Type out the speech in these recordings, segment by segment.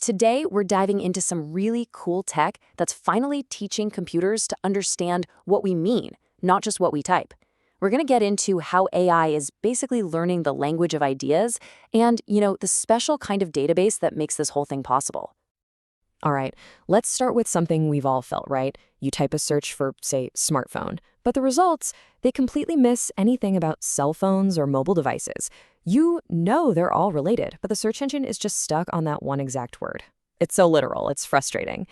Today, we're diving into some really cool tech that's finally teaching computers to understand what we mean, not just what we type. We're going to get into how AI is basically learning the language of ideas and, the special kind of database that makes this whole thing possible. All right, let's start with something we've all felt, right? You type a search for, say, smartphone, but the results, they completely miss anything about cell phones or mobile devices. You know they're all related, but the search engine is just stuck on that one exact word. It's so literal, it's frustrating.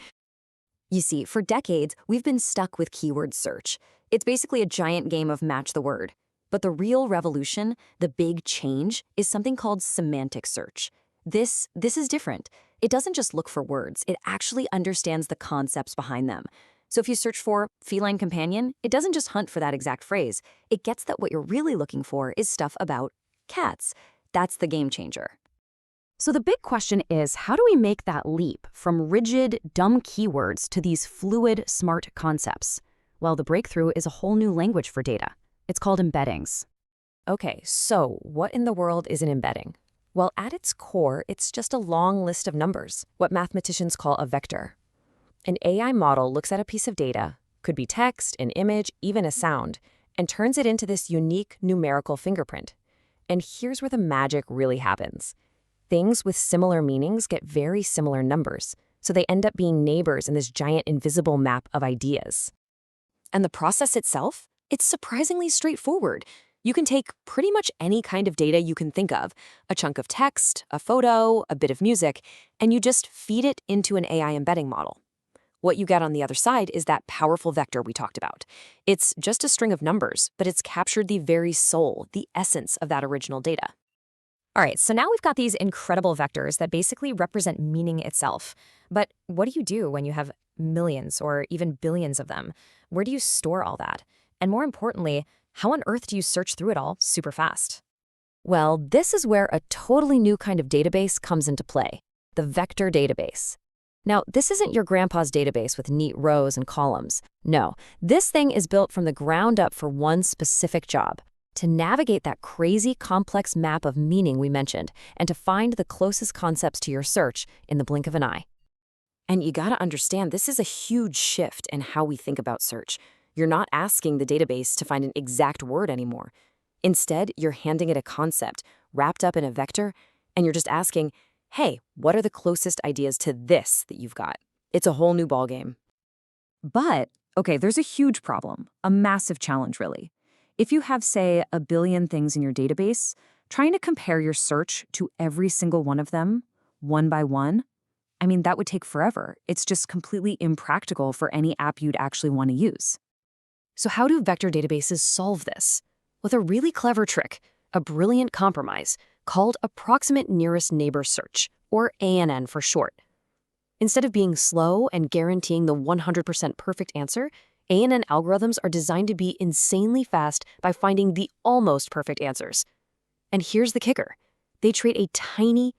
You see, for decades, we've been stuck with keyword search. It's basically a giant game of match the word. But the real revolution, the big change, is something called semantic search. This is different. It doesn't just look for words, it actually understands the concepts behind them. So if you search for feline companion, it doesn't just hunt for that exact phrase. It gets that what you're really looking for is stuff about cats. That's the game changer. So the big question is, how do we make that leap from rigid, dumb keywords to these fluid, smart concepts? Well, the breakthrough is a whole new language for data. It's called embeddings. Okay, so what in the world is an embedding? Well, at its core, it's just a long list of numbers, what mathematicians call a vector. An AI model looks at a piece of data, could be text, an image, even a sound, and turns it into this unique numerical fingerprint. And here's where the magic really happens. Things with similar meanings get very similar numbers, so they end up being neighbors in this giant invisible map of ideas. And the process itself? It's surprisingly straightforward. You can take pretty much any kind of data you can think of, a chunk of text, a photo, a bit of music, and you just feed it into an AI embedding model. What you get on the other side is that powerful vector we talked about. It's just a string of numbers, but it's captured the very soul, the essence of that original data. All right, so now we've got these incredible vectors that basically represent meaning itself. But what do you do when you have millions or even billions of them? Where do you store all that? And more importantly, how on earth do you search through it all super fast? Well, this is where a totally new kind of database comes into play, the vector database. Now, this isn't your grandpa's database with neat rows and columns. No, this thing is built from the ground up for one specific job: to navigate that crazy complex map of meaning we mentioned and to find the closest concepts to your search in the blink of an eye. And you gotta understand, this is a huge shift in how we think about search. You're not asking the database to find an exact word anymore. Instead, you're handing it a concept wrapped up in a vector, and you're just asking, hey, what are the closest ideas to this that you've got? It's a whole new ballgame. But, okay, there's a huge problem, a massive challenge, really. If you have, say, a billion things in your database, trying to compare your search to every single one of them, one by one, that would take forever. It's just completely impractical for any app you'd actually want to use. So how do vector databases solve this? With a really clever trick, a brilliant compromise called approximate nearest neighbor search, or ANN for short. Instead of being slow and guaranteeing the 100% perfect answer, ANN algorithms are designed to be insanely fast by finding the almost perfect answers. And here's the kicker. They trade a tiny,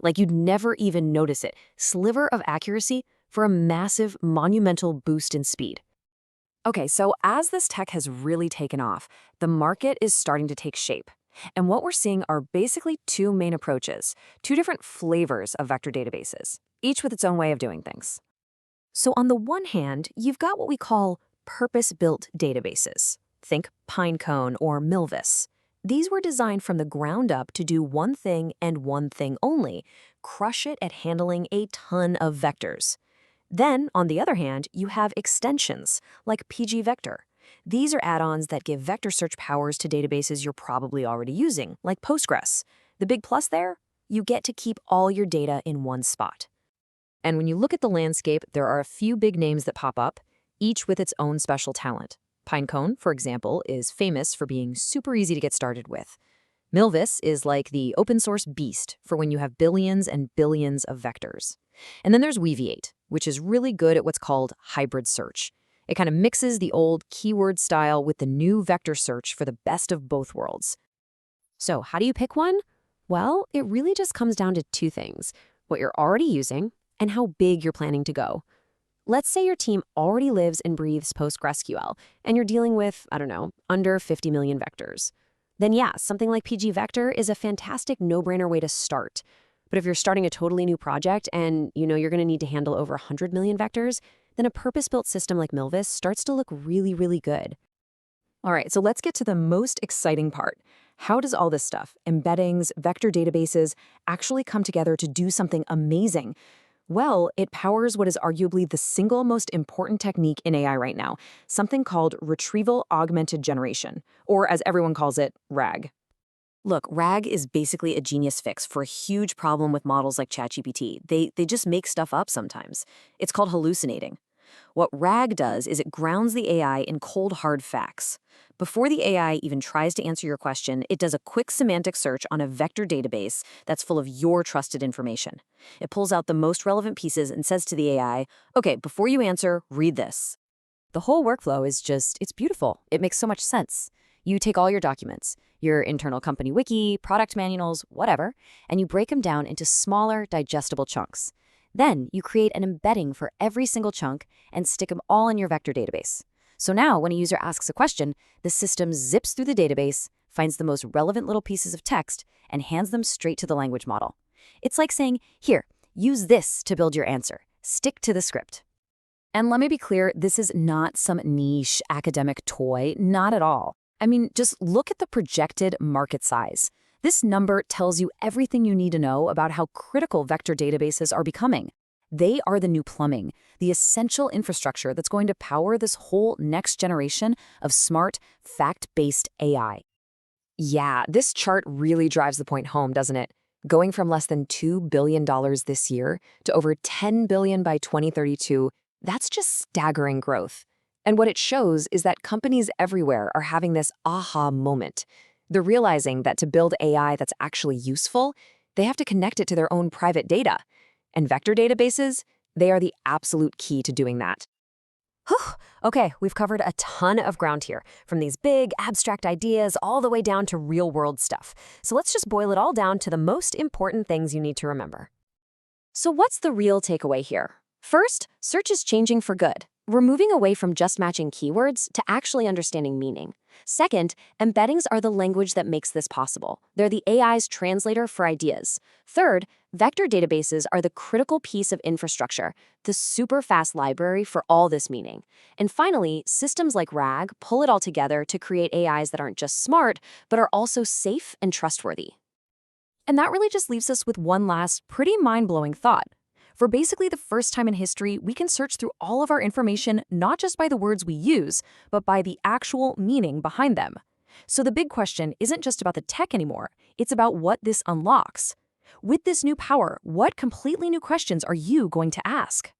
like you'd never even notice it, sliver of accuracy for a massive, monumental boost in speed. Okay, so as this tech has really taken off, the market is starting to take shape. And what we're seeing are basically two main approaches, two different flavors of vector databases, each with its own way of doing things. So on the one hand, you've got what we call purpose-built databases. Think Pinecone or Milvus. These were designed from the ground up to do one thing and one thing only: crush it at handling a ton of vectors. Then, on the other hand, you have extensions, like pgvector. These are add-ons that give vector search powers to databases you're probably already using, like Postgres. The big plus there? You get to keep all your data in one spot. And when you look at the landscape, there are a few big names that pop up, each with its own special talent. Pinecone, for example, is famous for being super easy to get started with. Milvus is like the open source beast for when you have billions and billions of vectors. And then there's Weaviate, which is really good at what's called hybrid search. It kind of mixes the old keyword style with the new vector search for the best of both worlds. So how do you pick one? Well, it really just comes down to two things: what you're already using and how big you're planning to go. Let's say your team already lives and breathes PostgreSQL, and you're dealing with, under 50 million vectors. Then yeah, something like pgvector is a fantastic no-brainer way to start. But if you're starting a totally new project and you're going to need to handle over 100 million vectors, then a purpose-built system like Milvus starts to look really, really good. All right, so let's get to the most exciting part. How does all this stuff, embeddings, vector databases, actually come together to do something amazing? Well, it powers what is arguably the single most important technique in AI right now, something called retrieval augmented generation, or as everyone calls it, RAG. Look, RAG is basically a genius fix for a huge problem with models like ChatGPT. They just make stuff up sometimes. It's called hallucinating. What RAG does is it grounds the AI in cold, hard facts. Before the AI even tries to answer your question, it does a quick semantic search on a vector database that's full of your trusted information. It pulls out the most relevant pieces and says to the AI, okay, before you answer, read this. The whole workflow is it's beautiful. It makes so much sense. You take all your documents, your internal company wiki, product manuals, whatever, and you break them down into smaller, digestible chunks. Then you create an embedding for every single chunk and stick them all in your vector database. So now when a user asks a question, the system zips through the database, finds the most relevant little pieces of text, and hands them straight to the language model. It's like saying, here, use this to build your answer. Stick to the script. And let me be clear, this is not some niche academic toy, not at all. I mean, just look at the projected market size. This number tells you everything you need to know about how critical vector databases are becoming. They are the new plumbing, the essential infrastructure that's going to power this whole next generation of smart, fact-based AI. Yeah, this chart really drives the point home, doesn't it? Going from less than $2 billion this year to over $10 billion by 2032, that's just staggering growth. And what it shows is that companies everywhere are having this aha moment. They're realizing that to build AI that's actually useful, they have to connect it to their own private data. And vector databases, they are the absolute key to doing that. Whew. Okay, we've covered a ton of ground here, from these big, abstract ideas all the way down to real-world stuff. So let's just boil it all down to the most important things you need to remember. So what's the real takeaway here? First, search is changing for good. We're moving away from just matching keywords to actually understanding meaning. Second, embeddings are the language that makes this possible. They're the AI's translator for ideas. Third, vector databases are the critical piece of infrastructure, the super fast library for all this meaning. And finally, systems like RAG pull it all together to create AIs that aren't just smart, but are also safe and trustworthy. And that really just leaves us with one last, pretty mind-blowing thought. For basically the first time in history, we can search through all of our information not just by the words we use, but by the actual meaning behind them. So the big question isn't just about the tech anymore, it's about what this unlocks. With this new power, what completely new questions are you going to ask?